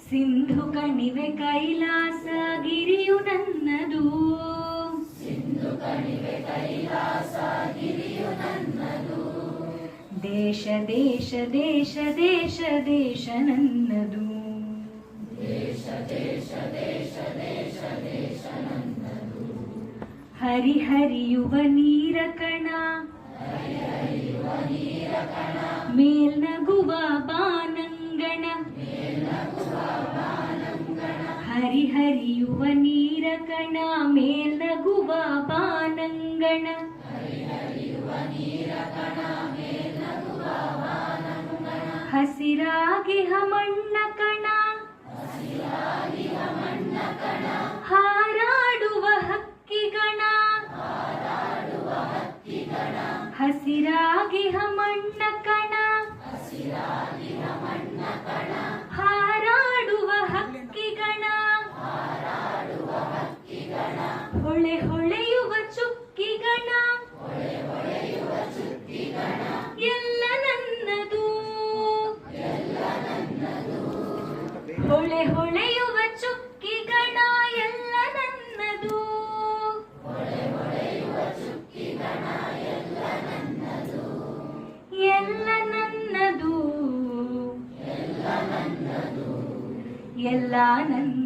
ಸಿಂಧು ಕಣಿವೆ ಕೈಲಾಸ ಗಿರಿಯು ನನ್ನದು. ದೇಶ ದೇಶ ದೇಶ ದೇಶ ದೇಶ ನನ್ನದು. ಹರಿಹರಿಯುವ ನೀರ ಕಣ ಮೇಲ್ನಗುವ ಬಾನಂಗಣ. ಹರಿಹರಿಯುವ ನೀರ ಕಣ ಮೇಲ್ನಗುವ ಬಾನಂಗಣ. ಹಸಿರಾಗಿ ಹಮಣ್ಣ ಕಣ ಹಾರಾಡುವ ಹಕ್ಕಿಗಣ. ಹಸಿರಾಗಿ ಹಮಣ್ಣ ಕಣ ಹಾರಾಡುವ ಹಕ್ಕಿಗಣ. ಹೊಳೆ ಹೊಳೆಯುವ ಚುಕ್ಕಿಗಣ ಎಲ್ಲ ನನ್ನದು. ಹೊಳೆ ಹೊಳೆಯುವ ಚುಕ್ಕಿಗಣ ಎಲ್ಲ ನನ್ನದು. ಎಲ್ಲ ನನ್ನದು ಎಲ್ಲ ನನ್ನದು.